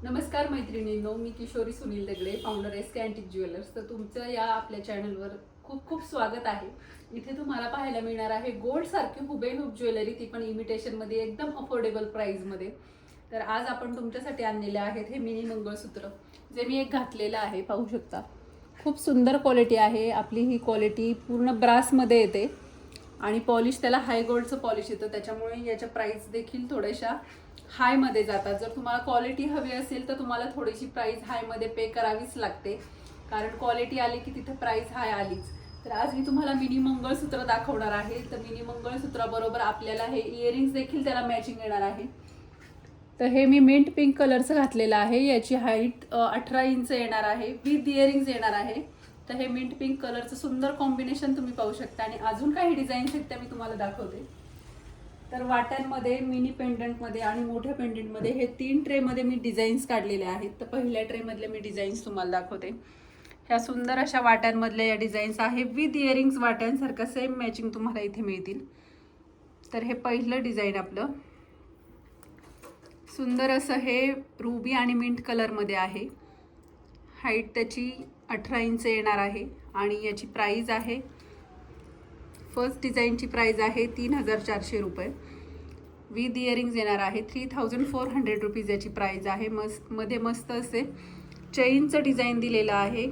नमस्कार मैत्रिणींनो, मी किशोरी सुनील दगडे, founder S के antique jewellers. तर तुमचं या आपल्या चॅनलवर खूप खूप स्वागत आहे. इथे तुम्हाला पाहायला मिळणार आहे गोल्ड सारखी हुबेहूब ज्वेलरी, ती पण इमिटेशनमध्ये एकदम अफोर्डेबल प्राईजमध्ये. तर आज आपण तुमच्यासाठी आणलेले आहेत हे मिनी मंगळसूत्र, जे मी एक घातलेलं आहे. पाहू शकता, खूप सुंदर क्वालिटी आहे. आपली ही क्वालिटी पूर्ण ब्रासमध्ये येते आणि पॉलिश त्याला हाय गोल्डचं पॉलिश येतं, त्याच्यामुळे याच्या प्राईस देखील थोड्याशा हायमध्ये जातात. जर तुम्हाला क्वालिटी हवी असेल तर तुम्हाला थोडीशी प्राईस हायमध्ये पे करावीच लागते, कारण क्वालिटी आली की तिथे प्राईस हाय आलीच. तर आज मी तुम्हाला मिनी मंगळसूत्र दाखवणार आहे. तर मिनी मंगळसूत्राबरोबर आपल्याला हे इयरिंग्स देखील त्याला मॅचिंग येणार आहे. तर हे मी मिंट पिंक कलरचं घातलेलं आहे. याची हाईट 18 इंच येणार आहे, विथ इयरिंग्स येणार आहे. तर हे मिंट पिंक कलरचं सुंदर कॉम्बिनेशन तुम्ही पाहू शकता. आणि अजून काही डिझाईन्स आहेत त्या मी तुम्हाला दाखवते. तर वाट्यांमध्ये, मिनी पेंडंटमध्ये आणि मोठ्या पेंडंटमध्ये हे 3 ट्रेमध्ये मी डिझाईन्स काढलेले आहेत. तर पहिल्या ट्रेमधले मी डिझाईन्स तुम्हाला दाखवते. ह्या सुंदर अशा वाट्यांमधल्या या डिझाईन्स आहे, विथ इयरिंग्स वाट्यांसारखं सेम मॅचिंग तुम्हाला इथे मिळतील. तर हे पहिलं डिझाईन आपलं सुंदर असं हे रुबी आणि मिंट कलरमध्ये आहे. हाईट त्याची 18 इंच येणार आहे आणि याची प्राईज आहे, फर्स्ट डिझाईनची प्राईज आहे 3400 रुपये. विथ इयरिंग्स येणार आहे 3400 रुपीज याची प्राईज आहे. मध्ये मस्त असे चेनचं डिझाईन दिलेलं आहे.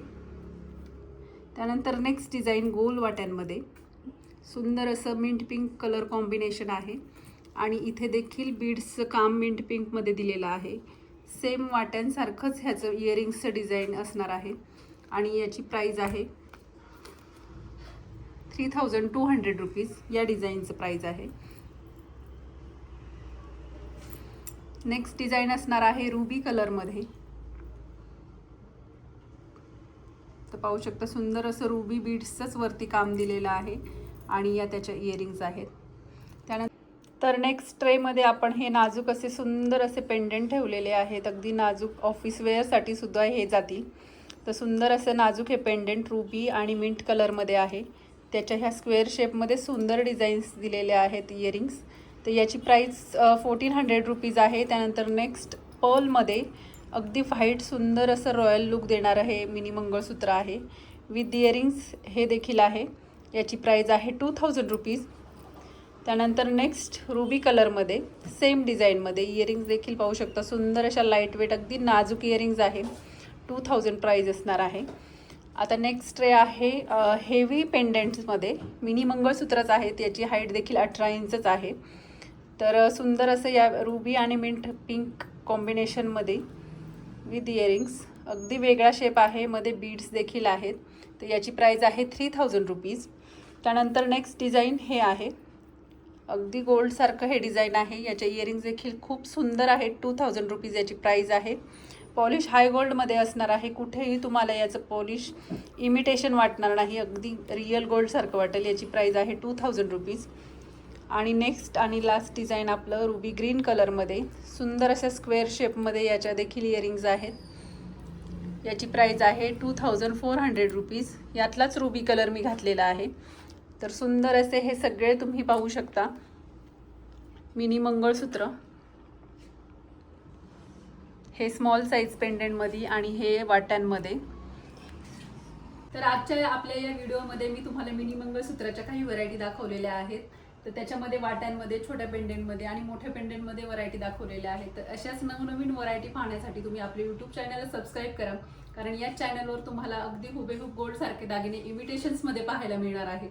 त्यानंतर नेक्स्ट डिझाईन गोल वाट्यांमध्ये सुंदर असं मिंट पिंक कलर कॉम्बिनेशन आहे आणि इथे देखील बीड्सचं काम मिंट पिंकमध्ये दिलेलं आहे. सेम वाट्यांसारखंच ह्याचं इयरिंग्सचं डिझाईन असणार आहे आणि याची प्राईज आहे 3200 रुपीज या डिझाईनचं प्राईज आहे. नेक्स्ट डिझाईन असणार आहे रुबी कलरमध्ये. तर पाहू शकता, सुंदर असं रुबी बीड्सचंच वरती काम दिलेलं आहे आणि या त्याच्या इयरिंग्स आहेत. त्यानंतर नेक्स्ट ट्रेमध्ये आपण हे नाजूक असे सुंदर असे पेंडंट ठेवलेले आहेत. अगदी नाजूक ऑफिस वेअरसाठी सुद्धा हे जातील. तर सुंदर असं नाजूक हे पेंडंट रुबी आणि मिंट कलरमध्ये आहे. त्याच्या ह्या स्क्वेअर शेपमध्ये सुंदर डिझाईन्स दिलेले आहेत इयरिंग्स. तर याची प्राईस 1400 रुपीज आहे. त्यानंतर नेक्स्ट पर्लमध्ये अगदी व्हाईट सुंदर असं रॉयल लुक देणारं हे मिनी मंगळसूत्र आहे, विथ इयरिंग्स हे देखील आहे. याची प्राईज आहे 2000 रुपीज. त्यानंतर नेक्स्ट रुबी कलरमध्ये सेम डिझाईनमध्ये इयरिंग्स देखील पाहू शकता. सुंदर अशा लाईट वेट अगदी नाजूक इयरिंग्स आहे. 2000 प्राईज असणार आहे. आता नेक्स्ट ट्रे आहे हेवी पेंडंट्समध्ये, मिनी मंगळसूत्रच आहेत. याची हाईट देखील 18 इंचच आहे. तर सुंदर असं या रुबी आणि मिंट पिंक कॉम्बिनेशनमध्ये विथ इयरिंग्स, अगदी वेगळा शेप आहे, मध्ये बीड्स देखील आहेत. तर याची प्राईज आहे 3000 रुपीज. त्यानंतर नेक्स्ट डिझाईन हे आहे, अगदी गोल्डसारखं हे डिझाईन आहे. याच्या इयरिंग्स देखील खूप सुंदर आहेत. 2000 रुपीज याची प्राईज आहे. पॉलिश हाय गोल्डमध्ये असणार आहे. कुठेही तुम्हाला याचं पॉलिश इमिटेशन वाटणार नाही, अगदी रिअल गोल्डसारखं वाटेल. याची प्राईज आहे 2000 रुपीज. आणि नेक्स्ट आणि लास्ट डिझाईन आपलं रुबी ग्रीन कलरमध्ये सुंदर अशा स्क्वेअर शेपमध्ये याच्या देखील इयरिंग्ज आहेत. याची प्राईज आहे 2400 रुपीज. यातलाच रुबी कलर मी घातलेला आहे. तर सुंदर असे हे सगळे तुम्ही पाहू शकता मिनी मंगळसूत्र. हे स्मॉल साईज पेंडंटमध्ये आणि हे वाट्यांमध्ये. तर आजच्या आपल्या या व्हिडिओमध्ये मी तुम्हाला मिनी मंगळसूत्राच्या काही व्हरायटी दाखवलेल्या आहेत. तर त्याच्यामध्ये वाट्यांमध्ये, छोट्या पेंडंटमध्ये आणि मोठ्या पेंडंटमध्ये व्हरायटी दाखवलेल्या आहेत. तर अशाच नवनवीन व्हरायटी पाहण्यासाठी तुम्ही आपले यूट्यूब चॅनलला सबस्क्राईब करा, कारण या चॅनलवर तुम्हाला अगदी हुबेहूब गोल्डसारखे दागिने इमिटेशन्समध्ये पाहायला मिळणार आहेत.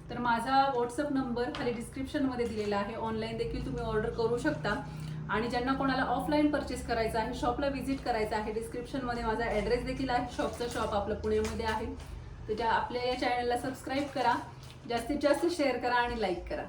तर माझा व्हॉट्सअप नंबर खाली डिस्क्रिप्शनमध्ये दिलेला आहे. ऑनलाईन देखील तुम्ही ऑर्डर करू शकता. आणि ज्यांना कोणाला ऑफलाईन परचेस करायचं आहे, शॉपला व्हिजिट करायचं आहे, डिस्क्रिप्शनमध्ये माझा ॲड्रेस देखील आहे. शॉप आपलं पुण्यामध्ये आहे. तर आपल्या या चॅनलला सबस्क्राईब करा, जास्तीत जास्त शेअर करा आणि लाईक करा.